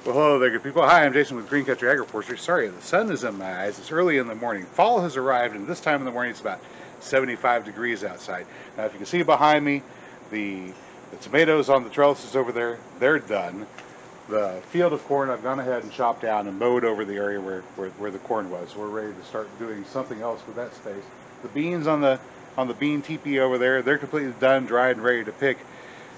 Well, hello there, good people. Hi, I'm Jason with Green Country Agroforestry. Sorry, the sun is in my eyes. It's early in the morning. Fall has arrived, and this time in the morning it's about 75 degrees outside. Now, if you can see behind me, the tomatoes on the trellises over there, they're done. The field of corn I've gone ahead and chopped down and mowed over the area where the corn was. We're ready to start doing something else with that space. The beans on the bean teepee over there, they're completely done, dried, and ready to pick.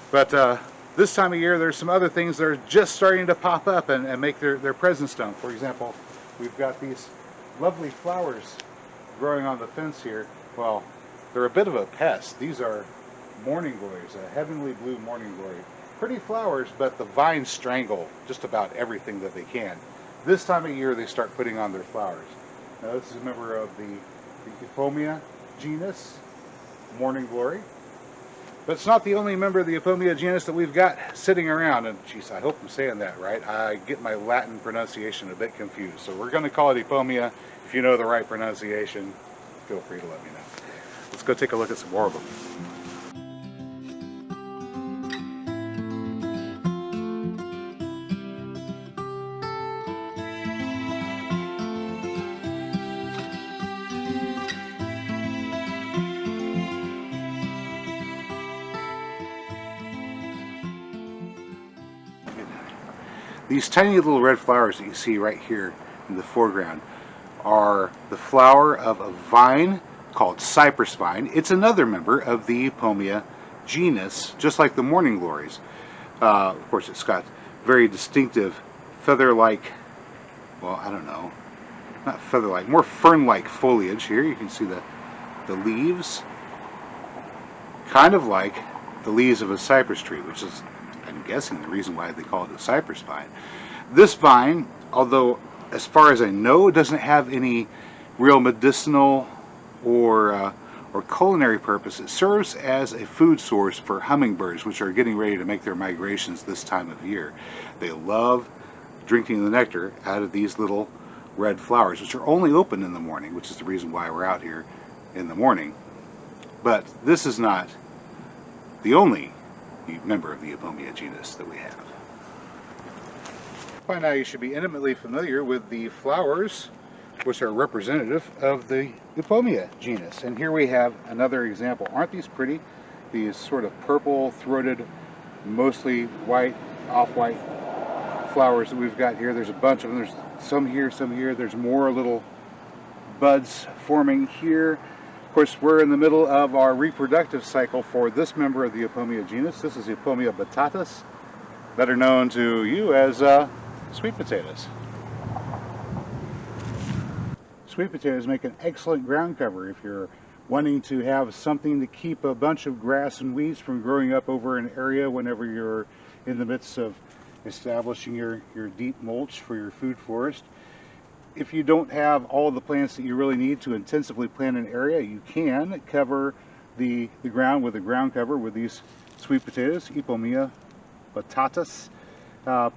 But this time of year, there's some other things that are just starting to pop up and make their presence known. For example, we've got these lovely flowers growing on the fence here. Well, they're a bit of a pest. These are morning glories, a heavenly blue morning glory. Pretty flowers, but the vines strangle just about everything that they can. This time of year, they start putting on their flowers. Now, this is a member of the Ipomoea genus, morning glory. But it's not the only member of the Ipomoea genus that we've got sitting around. And geez, I hope I'm saying that right. I get my Latin pronunciation a bit confused. So we're going to call it Ipomoea. If you know the right pronunciation, feel free to let me know. Let's go take a look at some more of them. These tiny little red flowers that you see right here in the foreground are the flower of a vine called cypress vine. It's another member of the Ipomoea genus, just like the morning glories. Of course, it's got very distinctive feather-like, well, I don't know, not feather-like, more fern-like foliage here. You can see the leaves, kind of like the leaves of a cypress tree, which is, I'm guessing, the reason why they call it a cypress vine. This vine, although as far as I know, doesn't have any real medicinal or culinary purpose, it serves as a food source for hummingbirds, which are getting ready to make their migrations this time of year. They love drinking the nectar out of these little red flowers, which are only open in the morning, which is the reason why we're out here in the morning. But this is not the only member of the Ipomoea genus that we have. By now you should be intimately familiar with the flowers which are representative of the Ipomoea genus. And here we have another example. Aren't these pretty? These sort of purple-throated, mostly white, off-white flowers that we've got here. There's a bunch of them. There's some here, some here. There's more little buds forming here. Of course, we're in the middle of our reproductive cycle for this member of the Ipomoea genus. This is Ipomoea batatas, better known to you as sweet potatoes. Sweet potatoes make an excellent ground cover if you're wanting to have something to keep a bunch of grass and weeds from growing up over an area whenever you're in the midst of establishing your deep mulch for your food forest. If you don't have all of the plants that you really need to intensively plant an area, you can cover the ground with a ground cover with these sweet potatoes, Ipomoea batatas.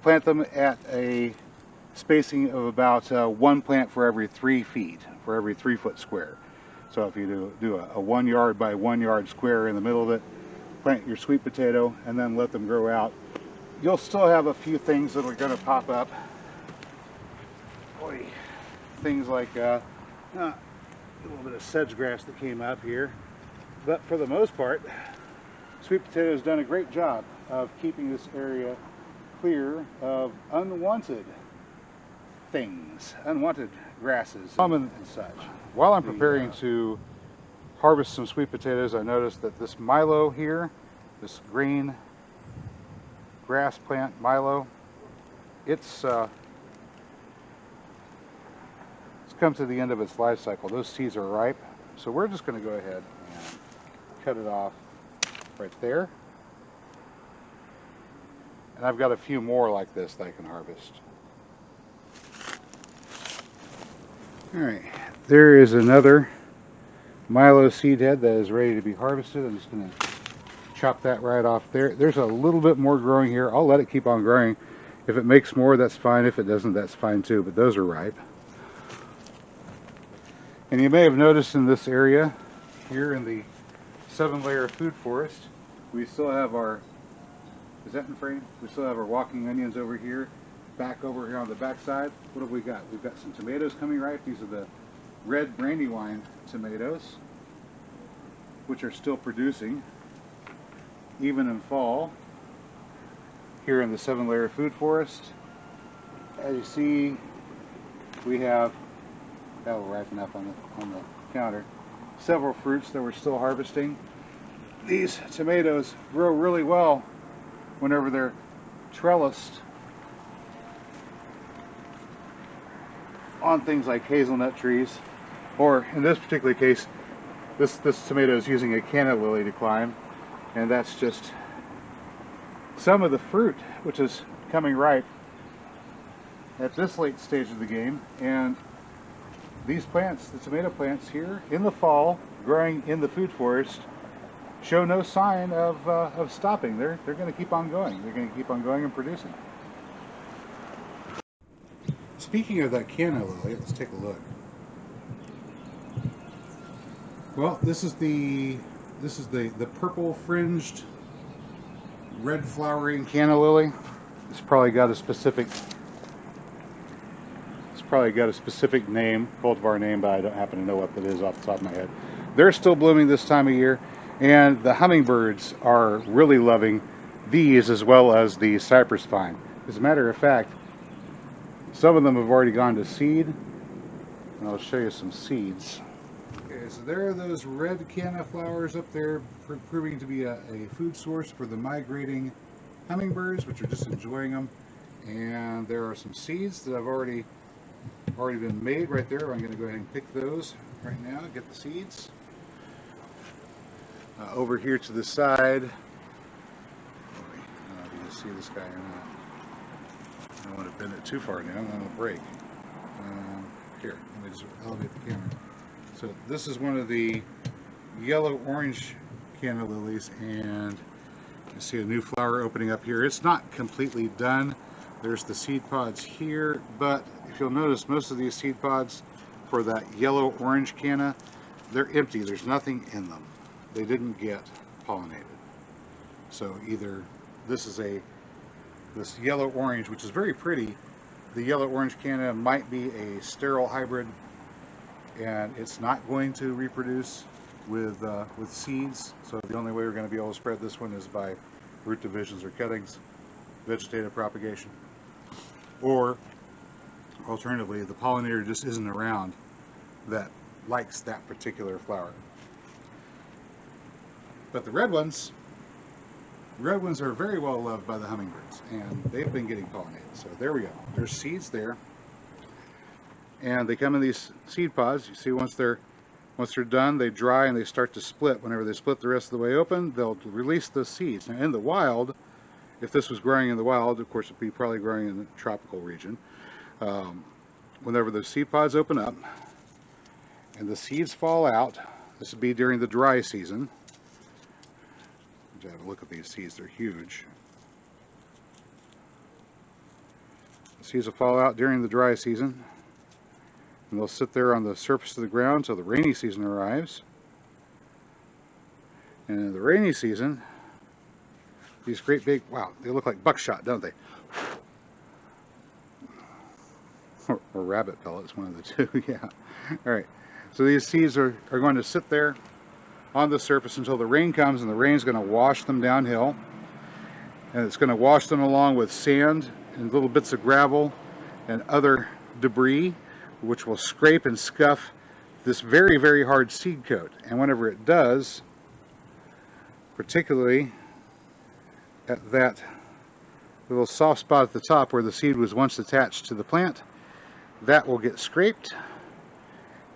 Plant them at a spacing of about one plant for every 3 feet, for every 3-foot square. So if you do a 1 yard by 1 yard square in the middle of it, plant your sweet potato and then let them grow out. You'll still have a few things that are going to pop up. Boy. Things like a little bit of sedge grass that came up here. But for the most part, sweet potato has done a great job of keeping this area clear of unwanted things, unwanted grasses and such. While I'm preparing to harvest some sweet potatoes, I noticed that this milo here, this green grass plant milo, it's come to the end of its life cycle. Those seeds are ripe, so we're just going to go ahead and cut it off right there. And I've got a few more like this that I can harvest. Alright, there is another milo seed head that is ready to be harvested. I'm just going to chop that right off there. There's a little bit more growing here. I'll let it keep on growing. If it makes more, that's fine. If it doesn't, that's fine too, but those are ripe. And you may have noticed in this area, here in the 7-layer food forest, we still have our, is that in frame? We still have our walking onions over here. back over here on the back side, what have we got? We've got some tomatoes coming ripe. These are the red brandywine tomatoes, which are still producing even in fall here in the 7-layer food forest. As you see, we have, that will ripen up on the counter, several fruits that we're still harvesting. These tomatoes grow really well whenever they're trellised on things like hazelnut trees, or in this particular case, this tomato is using a canna lily to climb, and that's just some of the fruit which is coming ripe at this late stage of the game. And these plants, the tomato plants here in the fall, growing in the food forest, show no sign of stopping. They're going to keep on going. They're going to keep on going and producing. Speaking of that canna lily, let's take a look. Well, this is the purple fringed red flowering canna lily. It's probably got a specific name, cultivar name, but I don't happen to know what that is off the top of my head. They're still blooming this time of year, and the hummingbirds are really loving these as well as the cypress vine. As a matter of fact, some of them have already gone to seed, and I'll show you some seeds. Okay, so there are those red canna flowers up there, proving to be a food source for the migrating hummingbirds, which are just enjoying them. And there are some seeds that have already been made right there. I'm going to go ahead and pick those right now, get the seeds. Over here to the side, I don't know if you can see this guy or not. I don't want to bend it too far now, I'm going to break. Here, let me just elevate the camera. So this is one of the yellow-orange canna lilies, and you see a new flower opening up here. It's not completely done. There's the seed pods here, but if you'll notice, most of these seed pods for that yellow-orange canna, they're empty. There's nothing in them. They didn't get pollinated. So either this yellow-orange, which is very pretty, the yellow-orange canna might be a sterile hybrid, and it's not going to reproduce with seeds. So the only way we're going to be able to spread this one is by root divisions or cuttings, vegetative propagation. Or alternatively, the pollinator just isn't around that likes that particular flower. But the red ones are very well loved by the hummingbirds, and they've been getting pollinated. So there we go. There's seeds there, and they come in these seed pods. You see, once they're done, they dry and they start to split. Whenever they split the rest of the way open, they'll release the seeds. Now, in the wild, if this was growing in the wild, of course, it'd be probably growing in the tropical region. Whenever the seed pods open up and the seeds fall out, this would be during the dry season. Have a look at these seeds, they're huge. The seeds will fall out during the dry season, and they'll sit there on the surface of the ground until the rainy season arrives. And in the rainy season, these great big, wow, they look like buckshot, don't they? Or rabbit pellets, one of the two, yeah. All right, so these seeds are going to sit there on the surface until the rain comes, and the rain's going to wash them downhill, and it's going to wash them along with sand and little bits of gravel and other debris, which will scrape and scuff this very, very hard seed coat. And whenever it does, particularly at that little soft spot at the top where the seed was once attached to the plant, that will get scraped,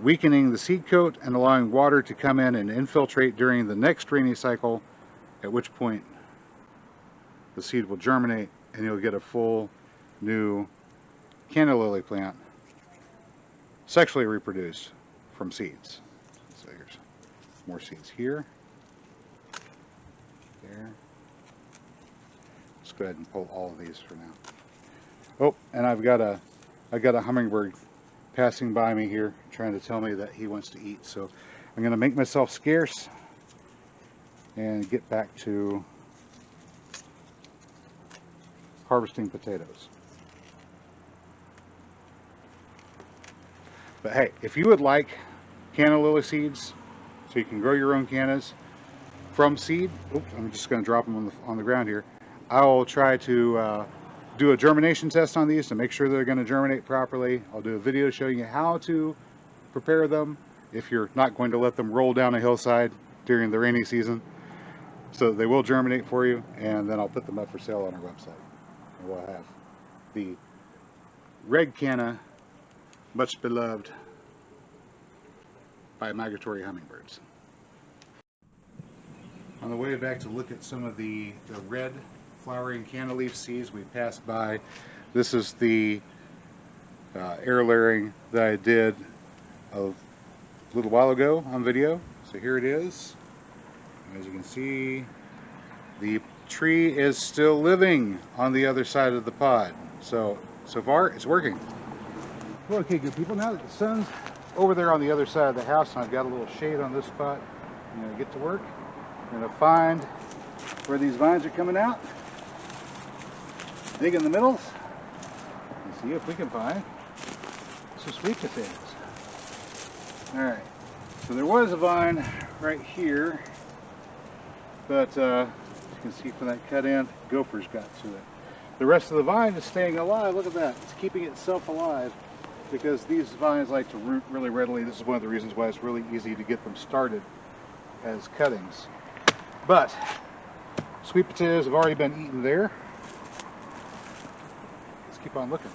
weakening the seed coat and allowing water to come in and infiltrate during the next rainy cycle, at which point the seed will germinate and you'll get a full new canna lily plant sexually reproduced from seeds. So here's more seeds here, there. Let's go ahead and pull all of these for now. Oh, and I've got a hummingbird passing by me here, trying to tell me that he wants to eat. So I'm going to make myself scarce and get back to harvesting potatoes. But hey, if you would like canna lily seeds so you can grow your own cannas from seed, oops, I'm just going to drop them on the ground here. I will try to do a germination test on these to make sure they're going to germinate properly. I'll do a video showing you how to prepare them if you're not going to let them roll down a hillside during the rainy season. So they will germinate for you, and then I'll put them up for sale on our website. And we'll have the red canna, much beloved by migratory hummingbirds. On the way back to look at some of the red flowering canna leaf seeds we passed by, this is the air layering that I did a little while ago on video. So here it is. As you can see, the tree is still living on the other side of the pod. So far it's working. Well, okay, good people, now that the sun's over there on the other side of the house and I've got a little shade on this spot, I'm going to get to work. I'm going to find where these vines are coming out, dig in the middles, and see if we can find some sweet potatoes. Alright, so there was a vine right here, but as you can see from that cut end, gophers got to it. The rest of the vine is staying alive. Look at that. It's keeping itself alive because these vines like to root really readily. This is one of the reasons why it's really easy to get them started as cuttings. But sweet potatoes have already been eaten there. Let's keep on looking.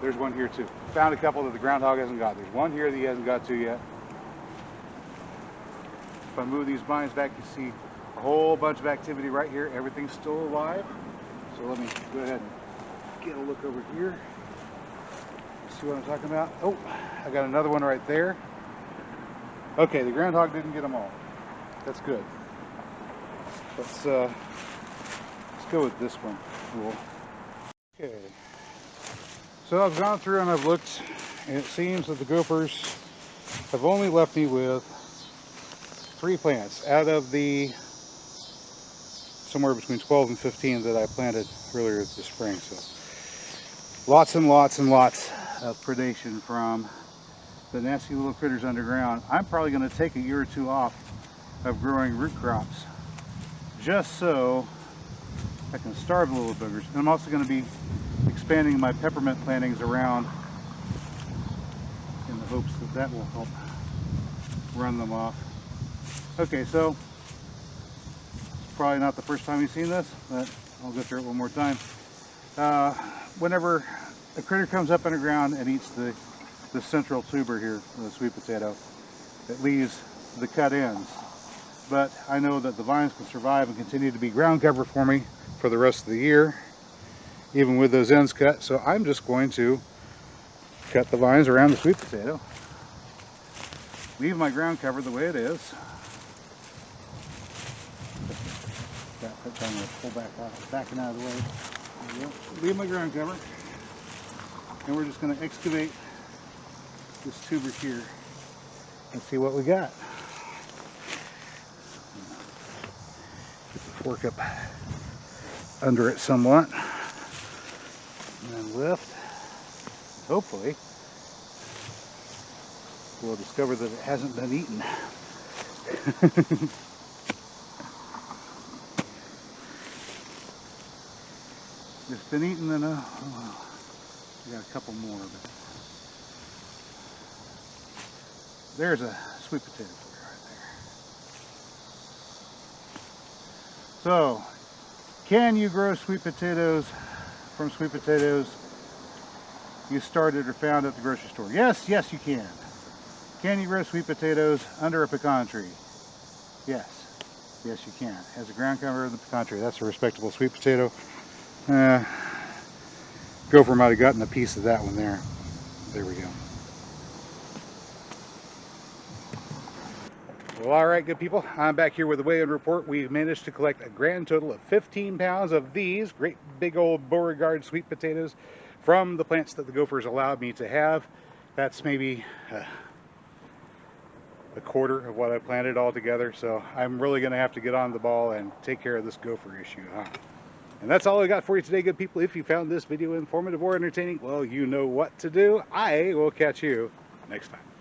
There's one here too. Found a couple that the groundhog hasn't got. There's one here that he hasn't got to yet. If I move these vines back, you see a whole bunch of activity right here. Everything's still alive. So let me go ahead and get a look over here. See what I'm talking about? Oh, I got another one right there. Okay, the groundhog didn't get them all. That's good. Let's go with this one. Cool. Okay. So I've gone through and I've looked, and it seems that the gophers have only left me with 3 plants out of the somewhere between 12 and 15 that I planted earlier this spring. So lots and lots and lots of predation from the nasty little critters underground. I'm probably going to take a year or two off of growing root crops just so I can starve the little boogers. And I'm also going to be expanding my peppermint plantings around in the hopes that that will help run them off. Okay, so probably not the first time you've seen this, but I'll go through it one more time. Whenever a critter comes up underground and eats the central tuber here, the sweet potato, it leaves the cut ends. But I know that the vines can survive and continue to be ground cover for me for the rest of the year, even with those ends cut. So I'm just going to cut the vines around the sweet potato, leave my ground cover the way it is. I'm going to pull backing out of the way. There we go. Leave my ground cover, and we're just going to excavate this tuber here and see what we got. Get the fork up under it somewhat, and then lift. Hopefully, we'll discover that it hasn't been eaten. If it's been eaten, then oh well. We got a couple more, but there's a sweet potato for you right there. So, can you grow sweet potatoes from sweet potatoes you started or found at the grocery store? Yes, yes you can. Can you grow sweet potatoes under a pecan tree? Yes, yes you can. Has a ground cover of the pecan tree. That's a respectable sweet potato. Gopher might have gotten a piece of that one there. There we go. Well, all right, good people. I'm back here with the weigh-in report. We've managed to collect a grand total of 15 pounds of these great big old Beauregard sweet potatoes from the plants that the gophers allowed me to have. That's maybe a quarter of what I planted all together. So I'm really going to have to get on the ball and take care of this gopher issue, huh? And that's all I got for you today, good people. If you found this video informative or entertaining, well, you know what to do. I will catch you next time.